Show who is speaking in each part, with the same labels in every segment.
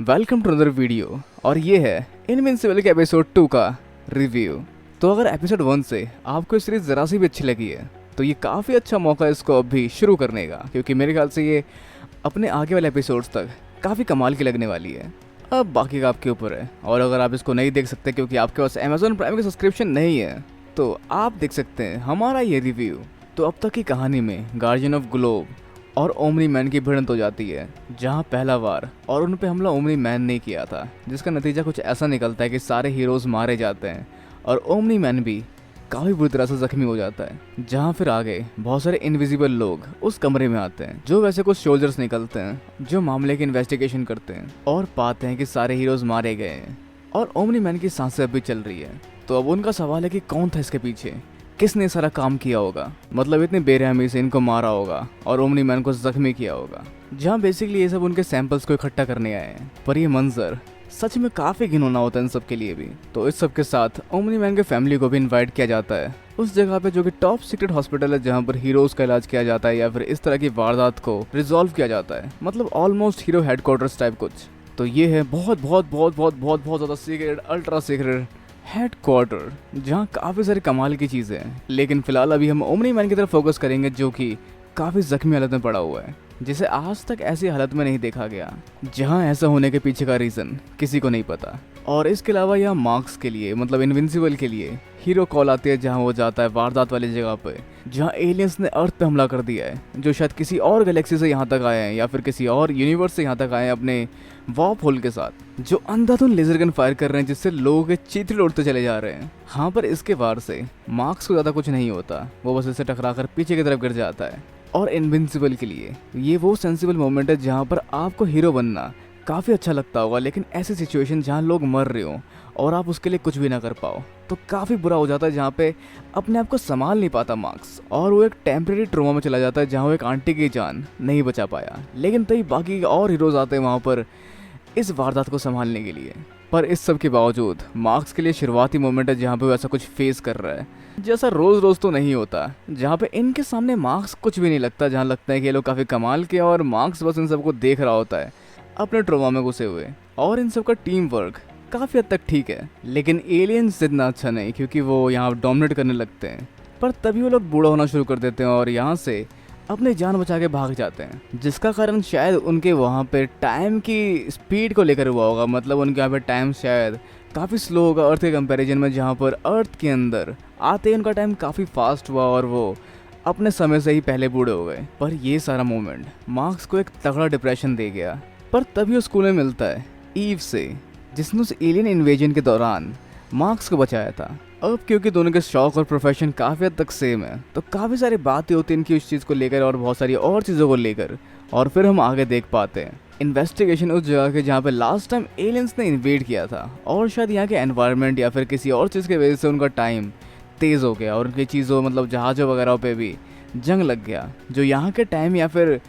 Speaker 1: Welcome to another video और ये है इनविंसिबल के एपिसोड 2 का रिव्यू। तो अगर एपिसोड 1 से आपको ये सीरीज ज़रा सी भी अच्छी लगी है तो ये काफ़ी अच्छा मौका है इसको अभी शुरू करने का, क्योंकि मेरे ख्याल से ये अपने आगे वाले एपिसोड्स तक काफ़ी कमाल की लगने वाली है। अब बाकी का आपके ऊपर है, और अगर आप इसको नहीं देख सकते क्योंकि आपके पास अमेजोन प्राइम का सब्सक्रिप्शन नहीं है तो आप देख सकते हैं हमारा ये रिव्यू। तो अब तक की कहानी में गार्जियन ऑफ ग्लोब और ओमनी मैन की भिड़ंत हो जाती है, जहां पहला वार और उन पे हमला ओमनी मैन ने किया था, जिसका नतीजा कुछ ऐसा निकलता है कि सारे हीरोज मारे जाते हैं और ओमनी मैन भी काफ़ी बुरी तरह से जख्मी हो जाता है। जहां फिर आगे बहुत सारे इनविजिबल लोग उस कमरे में आते हैं, जो वैसे कुछ सोल्जर्स निकलते हैं जो मामले की इन्वेस्टिगेशन करते हैं और पाते हैं कि सारे हीरोज मारे गए हैं और ओमनी मैन की सांसें अभी चल रही है। तो अब उनका सवाल है कि कौन था इसके पीछे, किसने सारा काम किया होगा, मतलब इतने बेरहमी से इनको मारा होगा और ओमनी मैन को जख्मी किया होगा। जहाँ बेसिकली ये सब उनके सैंपल्स को इकट्ठा करने आए हैं, पर ये मंजर सच में काफ़ी घिनौना होता है इन सब के लिए भी। तो इस सब के साथ ओमनी मैन के फैमिली को भी इनवाइट किया जाता है उस जगह पे जो कि टॉप सीक्रेट हॉस्पिटल है, जहाँ पर हीरोज का इलाज किया जाता है या फिर इस तरह की वारदात को रिजॉल्व किया जाता है, मतलब ऑलमोस्ट हीरो हेडक्वार्टर्स टाइप कुछ। तो ये है बहुत बहुत बहुत बहुत बहुत बहुत ज़्यादा सीक्रेट, अल्ट्रा सीक्रेट हेडक्वार्टर, जहाँ काफ़ी सारी कमाल की चीज़ें हैं। लेकिन फिलहाल अभी हम ओमनी मैन की तरफ फोकस करेंगे, जो कि काफ़ी जख्मी हालत में पड़ा हुआ है, जिसे आज तक ऐसी हालत में नहीं देखा गया, जहाँ ऐसा होने के पीछे का रीज़न किसी को नहीं पता। और इसके अलावा यहाँ मार्क्स के लिए, मतलब इनविंसिबल के लिए हीरो कॉल आती है, जहाँ वो जाता है वारदात वाली जगह पे, जहाँ एलियंस ने अर्थ पे हमला कर दिया है, जो शायद किसी और गैलेक्सी से यहाँ तक आए हैं या फिर किसी और यूनिवर्स से यहाँ तक आए हैं अपने वॉर्प होल के साथ, जो अंधाधुंध लेजर गन फायर कर रहे हैं, जिससे लोगों के चीथड़े उड़ते चले जा रहे हैं। हाँ, पर इसके वार से मार्क्स को ज़्यादा कुछ नहीं होता, वो बस इससे टकरा कर पीछे की तरफ गिर जाता है। और इनविंसिबल के लिए ये वो सेंसिबल मोमेंट है जहाँ पर आपको हीरो बनना काफ़ी अच्छा लगता होगा, लेकिन ऐसी सिचुएशन जहाँ लोग मर रहे हो और आप उसके लिए कुछ भी ना कर पाओ तो काफ़ी बुरा हो जाता है, जहाँ पे अपने आप को संभाल नहीं पाता मार्क्स, और वो एक टेम्प्रेरी ट्रोमा में चला जाता है, जहाँ वो एक आंटी की जान नहीं बचा पाया। लेकिन तभी बाकी और हीरोज आते हैं वहाँ पर इस वारदात को संभालने के लिए। पर इस सब के बावजूद मार्क्स के लिए शुरुआती मोमेंट है जहाँ पे वो ऐसा कुछ फेस कर रहा है, जैसा रोज़ रोज़ तो नहीं होता, जहाँ पे इनके सामने मार्क्स कुछ भी नहीं लगता, जहाँ लगता है कि ये लोग काफ़ी कमाल के और मार्क्स बस इन सबको देख रहा होता है अपने ट्रोमा में घुसे हुए। और इन सब का टीम वर्क काफ़ी हद तक ठीक है, लेकिन एलियंस इतना अच्छा नहीं, क्योंकि वो यहाँ डोमिनेट करने लगते हैं। पर तभी वो लोग बूढ़ा होना शुरू कर देते हैं और यहाँ से अपनी जान बचा के भाग जाते हैं, जिसका कारण शायद उनके वहाँ पे टाइम की स्पीड को लेकर हुआ होगा, मतलब उनके यहाँ पे टाइम शायद काफ़ी स्लो होगा अर्थ के कंपैरिजन में, जहाँ पर अर्थ के अंदर आते उनका टाइम काफ़ी फास्ट हुआ और वो अपने समय से ही पहले बूढ़े हो गए। पर ये सारा मोमेंट मार्क्स को एक तगड़ा डिप्रेशन दे गया। पर तभी वो स्कूल में मिलता है ईव से, जिसने उस एलियन इन्वेजन के दौरान मार्क्स को बचाया था। अब क्योंकि दोनों के शौक और प्रोफेशन काफ़ी हद तक सेम है, तो काफ़ी सारी बातें होती हैं इनकी उस चीज़ को लेकर और बहुत सारी और चीज़ों को लेकर। और फिर हम आगे देख पाते हैं इन्वेस्टिगेशन उस जगह के जहाँ पे लास्ट टाइम एलियंस ने इन्वेड किया था, और शायद यहाँ के एनवायरनमेंट या फिर किसी और चीज़ की वजह से उनका टाइम तेज़ हो गया और उनकी चीज़ों, मतलब जहाज़ों वगैरह पे भी जंग लग गया, जो यहाँ के टाइम या फिर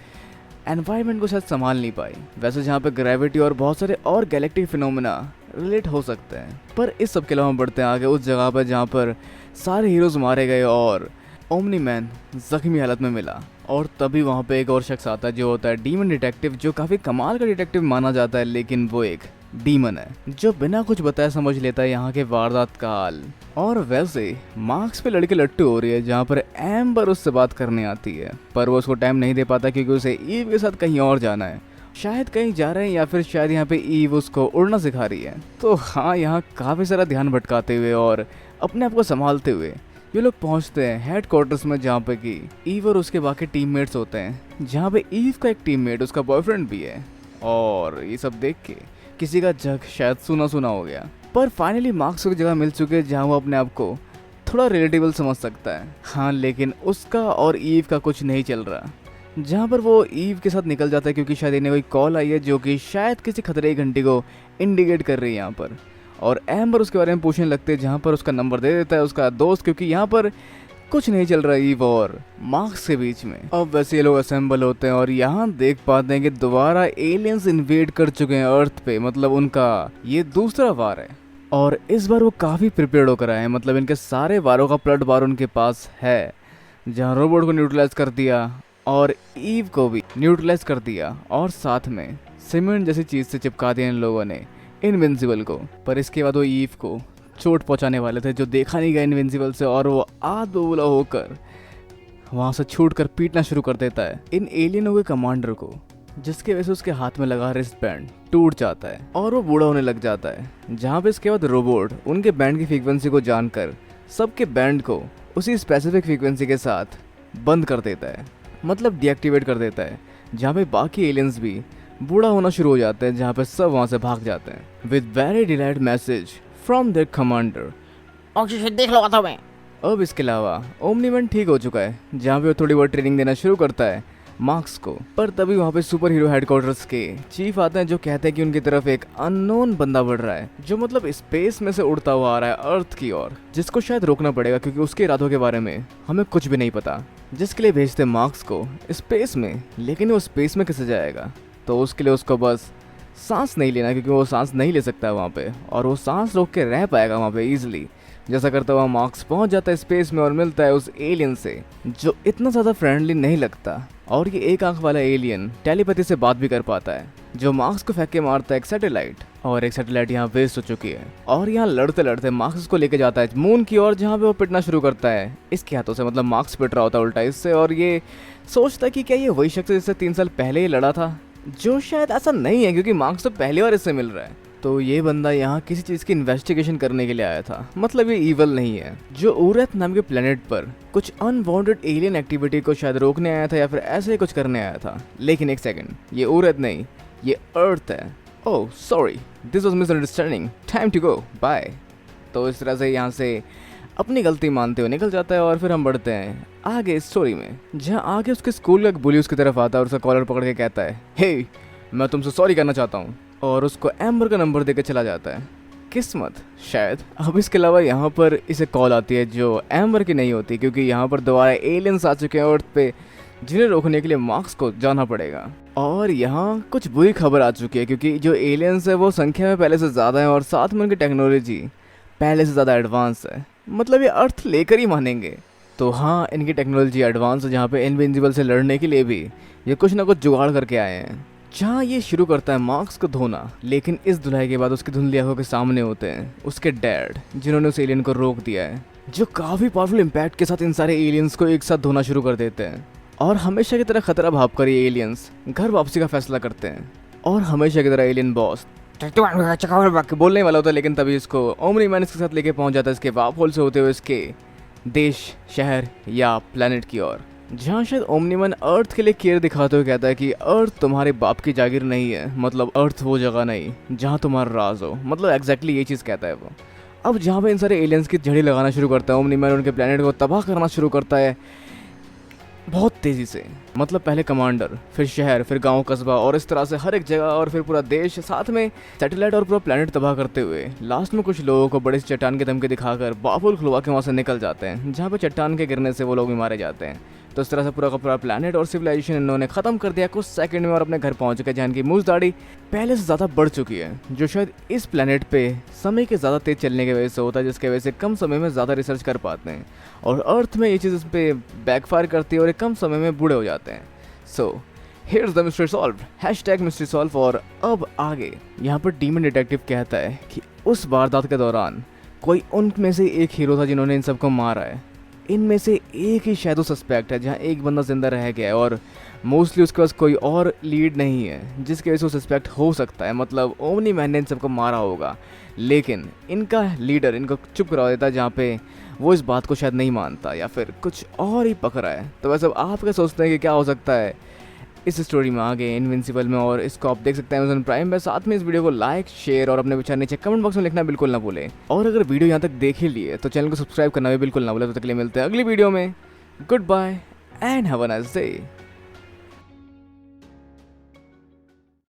Speaker 1: एनवायरनमेंट को शायद संभाल नहीं पाई। वैसे जहाँ पे ग्रेविटी और बहुत सारे और गैलेक्टिक फिनोमेना रिलेट हो सकते हैं। पर इस सब के अलावा हम बढ़ते हैं आगे उस जगह पर जहाँ पर सारे हीरोज मारे गए और ओमनी मैन जख्मी हालत में मिला। और तभी वहाँ पे एक और शख्स आता है जो होता है डीमन डिटेक्टिव, जो काफ़ी कमाल का डिटेक्टिव माना जाता है, लेकिन वो एक डीमन है जो बिना कुछ बताए समझ लेता है यहाँ के वारदात का हाल। और वैसे मार्क्स पे लड़के लट्टू हो रही है, जहाँ पर एम्बर उससे बात करने आती है, पर वो उसको टाइम नहीं दे पाता क्योंकि उसे ईव के साथ कहीं और जाना है, शायद कहीं जा रहे हैं या फिर शायद यहाँ पे ईव उसको उड़ना सिखा रही है। तो हाँ, यहाँ काफ़ी सारा ध्यान भटकाते हुए और अपने आप को संभालते हुए ये लोग पहुँचते हैं हेडक्वार्टर्स में, जहाँ पे कि ईव और उसके बाकी टीममेट्स होते हैं, जहाँ पे ईव का एक टीममेट उसका बॉयफ्रेंड भी है। और ये सब देख के किसी का जग शायद सुना सुना हो गया। पर फाइनली मार्क्स को जगह मिल चुके हैं जहाँ वो अपने आप को थोड़ा रिलेटेबल समझ सकता है। हाँ, लेकिन उसका और ईव का कुछ नहीं चल रहा, जहाँ पर वो ईव के साथ निकल जाता है क्योंकि शायद इन्हें कोई कॉल आई है जो कि शायद किसी खतरे की घंटी को इंडिकेट कर रही है यहाँ पर। और एम्बर उसके बारे में पूछने लगते हैं, जहाँ पर उसका नंबर दे देता है उसका दोस्त, क्योंकि यहाँ पर कुछ नहीं चल रहा ईव और मार्क्स के बीच में। अब वैसे ये लोग असेंबल होते हैं और यहाँ देख पाते हैं कि दोबारा एलियंस इन्वेड कर चुके हैं अर्थ पे, मतलब उनका ये दूसरा वार है। और इस बार वो काफ़ी प्रिपेयर्ड होकर आए हैं, मतलब इनके सारे वारों का प्लट बार उनके पास है, जहाँ रोबोट को न्यूट्रलाइज कर दिया और ईव को भी न्यूट्रलाइज कर दिया, और साथ में सीमेंट जैसी चीज से चिपका दिया इन लोगों ने इनविंसिबल को। पर इसके बाद वो ईव को चोट पहुंचाने वाले थे जो देखा नहीं गया इनविंसिबल से, और वो आध बबूला होकर वहां से छूट कर पीटना शुरू कर देता है इन एलियनों के कमांडर को, जिसके वजह से उसके हाथ में लगा रिस्ट बैंड टूट जाता है और वो बूढ़ा होने लग जाता है। जहाँ पे इसके बाद रोबोट उनके बैंड की फ्रीक्वेंसी को जानकर सबके बैंड को उसी स्पेसिफिक फ्रीक्वेंसी के साथ बंद कर देता है, मतलब डीएक्टिवेट कर देता है। जहाँ पे बाकी एलियंस भी बूढ़ा होना शुरू हो जाते हैं, जहाँ पे सब वहाँ से भाग जाते हैं with very delight message from their commander.
Speaker 2: Oxygen देख लो था मैं।
Speaker 1: अब इसके अलावा ओमनीमैन ठीक हो चुका है, जहाँ पे वो थोड़ी बहुत ट्रेनिंग देना शुरू करता है मार्क्स को। पर तभी वहाँ पे सुपर हीरो हेडक्वार्टर्स के चीफ आते हैं जो कहते हैं कि उनकी तरफ एक अननोन बंदा बढ़ रहा है, जो मतलब स्पेस में से उड़ता हुआ आ रहा है अर्थ की ओर, जिसको शायद रोकना पड़ेगा क्योंकि उसके इरादों के बारे में हमें कुछ भी नहीं पता। जिसके लिए भेजते मार्क्स को स्पेस में, लेकिन वो स्पेस में कैसे जाएगा? तो उसके लिए उसको बस सांस नहीं लेना, क्योंकि वो सांस नहीं ले सकता है वहाँ पे, और वो सांस रोक के रह पाएगा वहाँ पे ईजिली। जैसा करता हुआ मार्क्स पहुंच जाता है स्पेस में और मिलता है उस एलियन से जो इतना ज़्यादा फ्रेंडली नहीं लगता, और ये एक आंख वाला एलियन टेलीपैथी से बात भी कर पाता है, जो मार्क्स को फेंक के मारता है एक सैटेलाइट। और एक सैटेलाइट यहाँ वेस्ट हो चुकी है, और यहाँ लड़ते लड़ते मार्क्स को लेके जाता है मून की ओर, जहाँ पे वो पिटना शुरू करता है इसके हाथों से, मतलब मार्क्स पिट रहा होता है उल्टा इससे, और ये सोचता है कि क्या ये वही शख्स जिससे 3 साल पहले ही लड़ा था, जो शायद ऐसा नहीं है क्योंकि मार्क्स तो पहली बार इससे मिल रहा है। तो ये बंदा यहाँ किसी चीज़ की इन्वेस्टिगेशन करने के लिए आया था, मतलब ये ईवल नहीं है, जो उरथ नाम के प्लेनेट पर कुछ अनवांटेड एलियन एक्टिविटी को शायद रोकने आया था या फिर ऐसे ही कुछ करने आया था। लेकिन एक सेकंड, ये उरथ नहीं, ये अर्थ है। Oh sorry, this was misunderstanding, time to go, bye. तो इस तरह से यहाँ से अपनी गलती मानते हुए निकल जाता है, और फिर हम बढ़ते हैं आगे स्टोरी में, जहाँ आगे उसके स्कूल का एक बुली उसकी तरफ आता है और उसका कॉलर पकड़ के कहता है, हे मैं तुमसे सॉरी करना चाहता हूँ, और उसको एम्बर का नंबर देकर चला जाता है। किस्मत शायद। अब इसके अलावा यहाँ पर इसे कॉल आती है जो एम्बर की नहीं होती, क्योंकि यहाँ पर दोबारा एलियंस आ चुके हैं अर्थ पे, जिन्हें रोकने के लिए मार्क्स को जाना पड़ेगा। और यहाँ कुछ बुरी खबर आ चुकी है, क्योंकि जो एलियंस है वो संख्या में पहले से ज़्यादा है, और साथ में उनकी टेक्नोलॉजी पहले से ज़्यादा एडवांस है, मतलब ये अर्थ लेकर ही मानेंगे। तो हाँ, इनकी टेक्नोलॉजी एडवांस है, जहाँ पे इनविंसिबल से लड़ने के लिए भी ये कुछ ना कुछ जुगाड़ करके आए हैं। जहाँ ये शुरू करता है मार्क्स को धोना, लेकिन इस धुलाई के बाद उसकी धुंधली आंखों के सामने होते हैं उसके डैड, जिन्होंने उस एलियन को रोक दिया है, जो काफ़ी पावरफुल इम्पैक्ट के साथ इन सारे एलियंस को एक साथ धोना शुरू कर देते हैं। और हमेशा की तरह खतरा भाप कर ये एलियंस घर वापसी का फैसला करते हैं, और हमेशा की तरह एलियन बॉस बोलने वाला होता है, लेकिन तभी इसको ओमनीमैन इसके साथ लेके पहुंच जाता है इसके वाप होल से होते हुए इसके देश, शहर या प्लेनेट की ओर, जहाँ शायद ओमनीमैन अर्थ के लिए केयर दिखाते हुए कहता है कि अर्थ तुम्हारे बाप की जागीर नहीं है, मतलब अर्थ वो जगह नहीं जहाँ तुम्हारा राज हो, मतलब एग्जैक्टली ये चीज़ कहता है वो। अब जहाँ पे इन सारे एलियंस की झड़ी लगाना शुरू करता है ओमनीमैन, उनके प्लेनेट को तबाह करना शुरू करता है बहुत तेज़ी से, मतलब पहले कमांडर, फिर शहर, फिर गांव कस्बा, और इस तरह से हर एक जगह, और फिर पूरा देश, साथ में सैटेलाइट और पूरा प्लेनेट तबाह करते हुए लास्ट में कुछ लोगों को बड़े से चट्टान के धमकी दिखाकर बाबुल खुलवा के वहाँ से निकल जाते हैं, जहाँ पे चट्टान के गिरने से वो लोग भी मारे जाते हैं। तो इस तरह से पूरा का पूरा प्लेनेट और सिविलाइजेशन इन्होंने ख़त्म कर दिया कुछ सेकंड में, और अपने घर पहुँच गए, जहाँ इनकी मूंछ दाढ़ी पहले से ज़्यादा बढ़ चुकी है, जो शायद इस प्लेनेट पे समय के ज़्यादा तेज़ चलने की वजह से होता है, जिसकी वजह से कम समय में ज़्यादा रिसर्च कर पाते हैं, और अर्थ में ये चीज़ इस पर बैकफायर करती है और कम समय में बूढ़े हो जाते हैं। So here's the mystery solve, #mystery solve. और अब आगे यहाँ पर डीमन डिटेक्टिव कहता है कि उस वारदात के दौरान कोई उनमें से एक हीरो था जिन्होंने इन सबको मारा है, इनमें से एक ही शैडो सस्पेक्ट है, जहाँ एक बंदा जिंदा रह गया है, और मोस्टली उसके पास कोई और लीड नहीं है जिसकी वजह से वो सस्पेक्ट हो सकता है, मतलब ओमनीमैन ने इन सबको मारा होगा, लेकिन इनका लीडर इनको चुप करा देता है, जहाँ पे वो इस बात को शायद नहीं मानता या फिर कुछ और ही पकड़ा है। तो वैसे आप क्या सोचते हैं कि क्या हो सकता है इस स्टोरी में आगे इनविंसिबल में, और इसको आप देख सकते हैं अमेज़न प्राइम में। साथ में इस वीडियो को लाइक, शेयर और अपने विचार नीचे कमेंट बॉक्स में लिखना बिल्कुल ना भूलें, और अगर वीडियो यहाँ तक देख ही लिए तो चैनल को सब्सक्राइब करना भी बिल्कुल ना भूलें। तो तक के लिए मिलते हैं अगली वीडियो में। Goodbye and have a nice day.